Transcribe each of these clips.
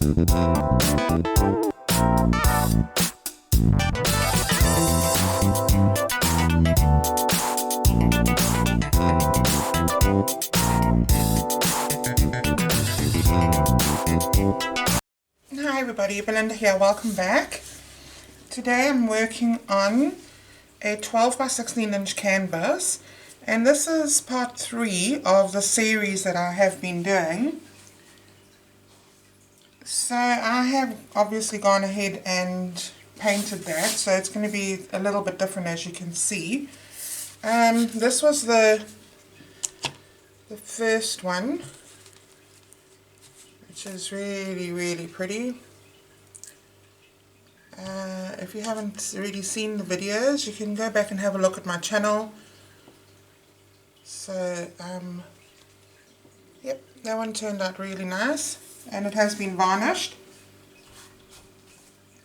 Hi everybody, Belinda here, welcome back. Today I'm working on a 12 by 16 inch canvas, and this is part 3 of the series that I have been doing. So I have obviously gone ahead and painted that, so it's going to be a little bit different, as you can see. This was the first one, which is really pretty. If you haven't already seen the videos, you can go back and have a look at my channel. So yep, that one turned out really nice, and it has been varnished.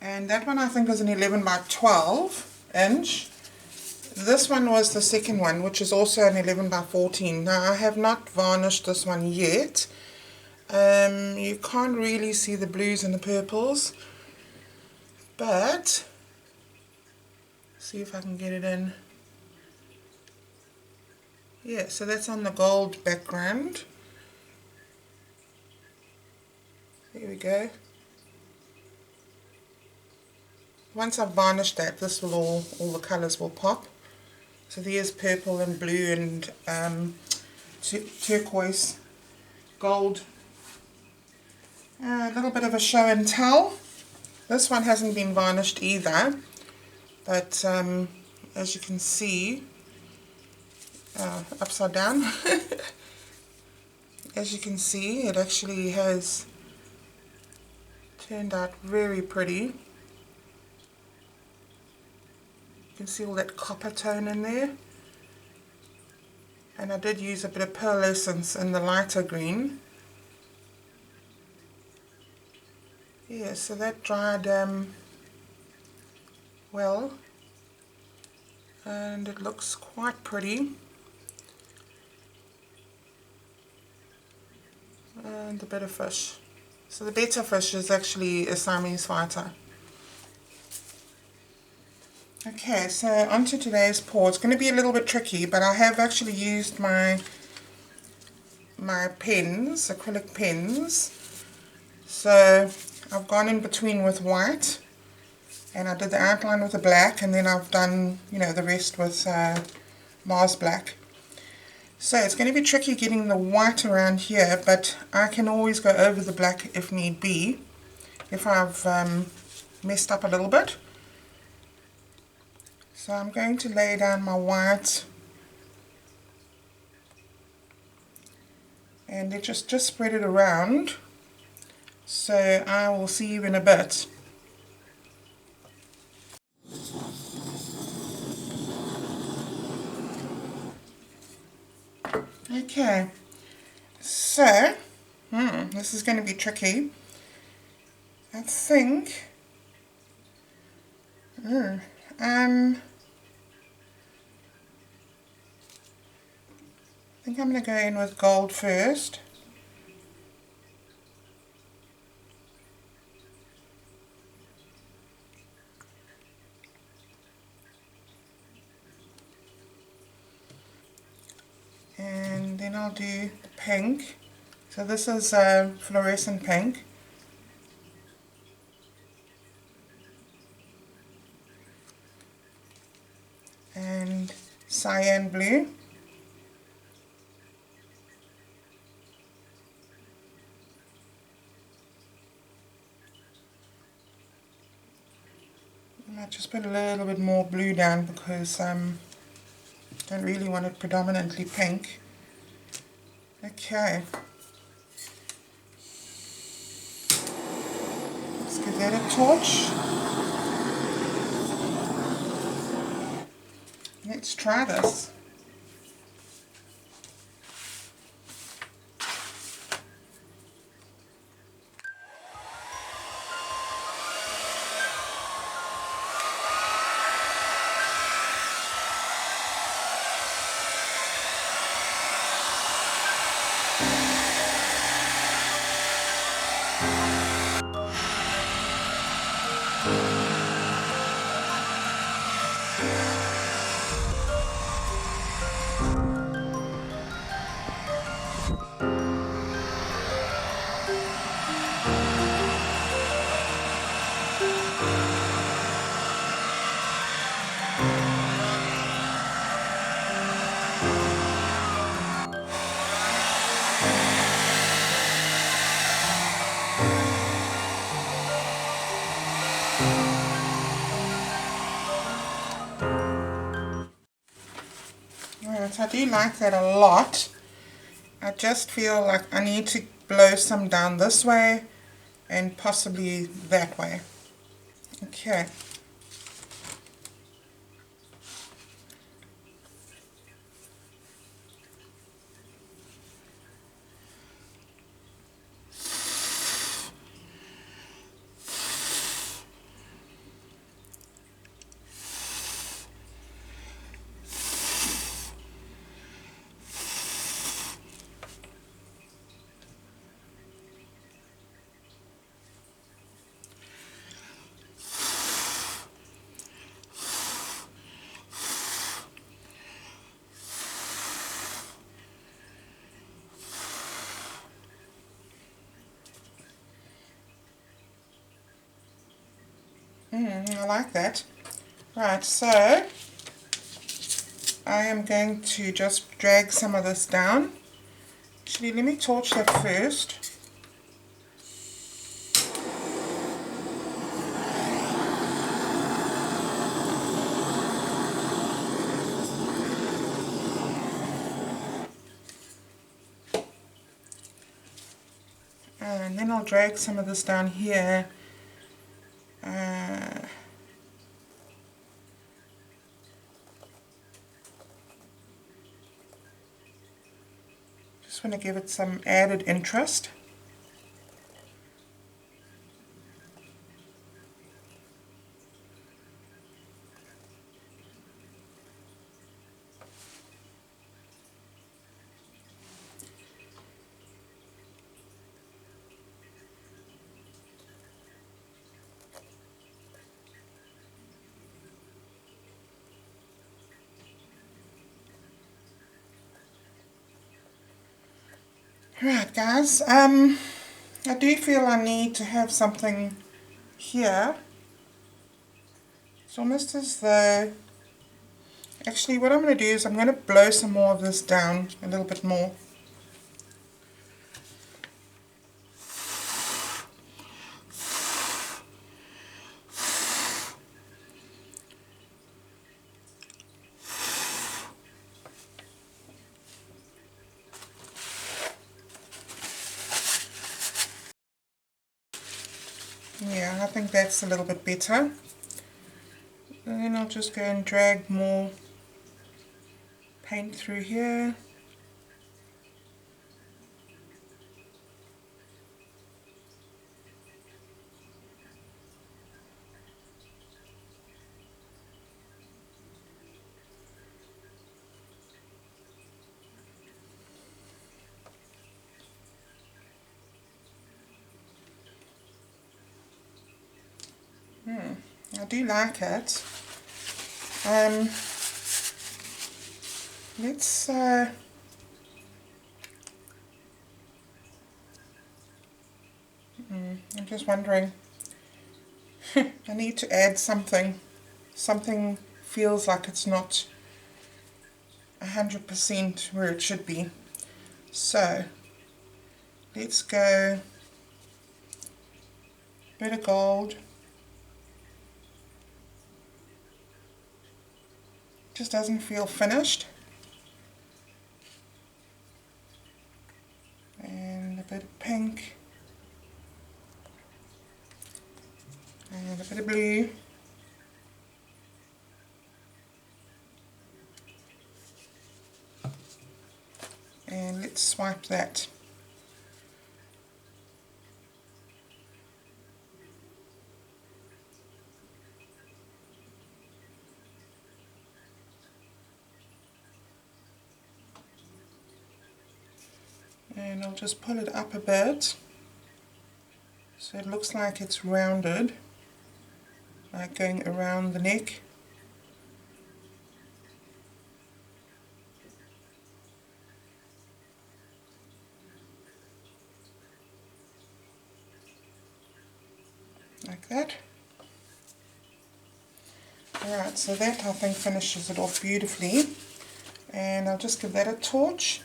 And that one I think is an 11 by 12 inch. This one was the second one, which is also an 11 by 14. Now I have not varnished this one yet. You can't really see the blues and the purples, but see if I can get it in. Yeah, so that's on the gold background. There we go. Once I've varnished that, this will all the colours will pop. So there's purple and blue and turquoise, gold. A little bit of a show and tell. This one hasn't been varnished either, but as you can see, upside down, as you can see, it actually has turned out very pretty. You can see all that copper tone in there, and I did use a bit of pearlescence in the lighter green. Yeah, so that dried well, and it looks quite pretty. And the bitter fish. So the bitter fish is actually a Siamese fighter. Okay, so onto today's pour. It's going to be a little bit tricky, but I have actually used my pens, acrylic pens. So I've gone in between with white, and I did the outline with the black, and then I've done, you know, the rest with Mars black. So it's going to be tricky getting the white around here, but I can always go over the black if need be, if I've messed up a little bit. So I'm going to lay down my white, and then just spread it around. So I will see you in a bit. Okay, so this is going to be tricky. I think I'm going to go in with gold first. And then I'll do pink. So this is Florescent Pink. And Cyan Blue. I might just put a little bit more blue down because don't really want it predominantly pink. Okay. Let's give that a torch. Let's try this. Right, I do like that a lot. I just feel like I need to blow some down this way and possibly that way. Okay. I like that. Right, so I am going to just drag some of this down. Actually, let me torch that first. And then I'll drag some of this down here. Just want to give it some added interest. Right, guys, I do feel I need to have something here. It's almost as though, actually what I'm going to do is I'm going to blow some more of this down, a little bit more. Yeah, I think that's a little bit better. And then I'll just go and drag more paint through here. I do like it. Let's I'm just wondering. I need to add something. Something feels like it's not 100% where it should be. So let's go a bit of gold. Just doesn't feel finished. And a bit of pink. And a bit of blue. And let's swipe that. And I'll just pull it up a bit so it looks like it's rounded. going around the neck. Like that. Alright, so that I think finishes it off beautifully. And I'll just give that a torch.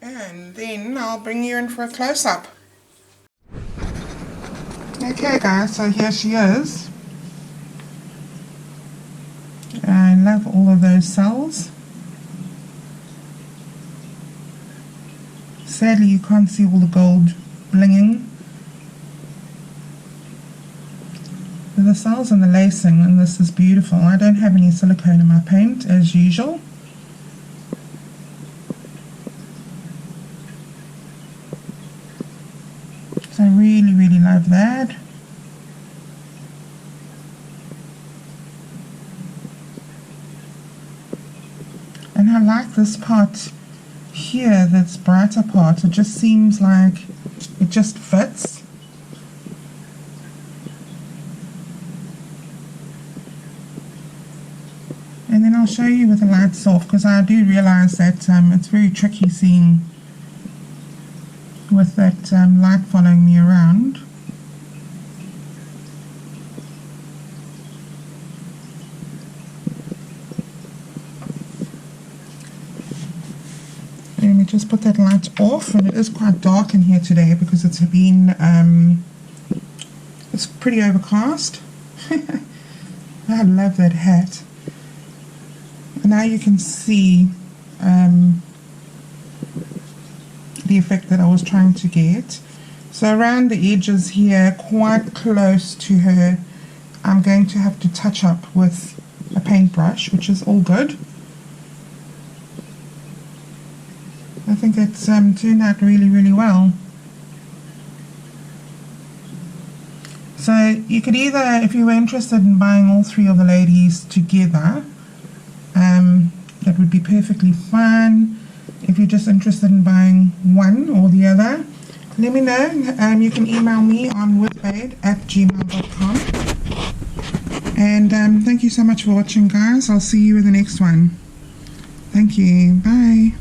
And then I'll bring you in for a close-up. Okay guys, so here she is. I love all of those cells. Sadly you can't see all the gold blinging. But the cells and the lacing, and this is beautiful. I don't have any silicone in my paint as usual. So I really, really love that. And I like this part here, that's brighter part. It just seems like it just fits. And then I'll show you with the lights off, because I do realize that it's very tricky seeing with that light following me around. Let me just put that light off, and it is quite dark in here today because it's been it's pretty overcast. I love that hat. And now you can see the effect that I was trying to get. So around the edges here, quite close to her, I'm going to have to touch up with a paintbrush, which is all good. I think it's turned out really, really well. So you could either, if you were interested in buying all three of the ladies together, that would be perfectly fine. If you're just interested in buying one or the other, let me know. You can email me on withbade@gmail.com. And thank you so much for watching, guys. I'll see you in the next one. Thank you. Bye.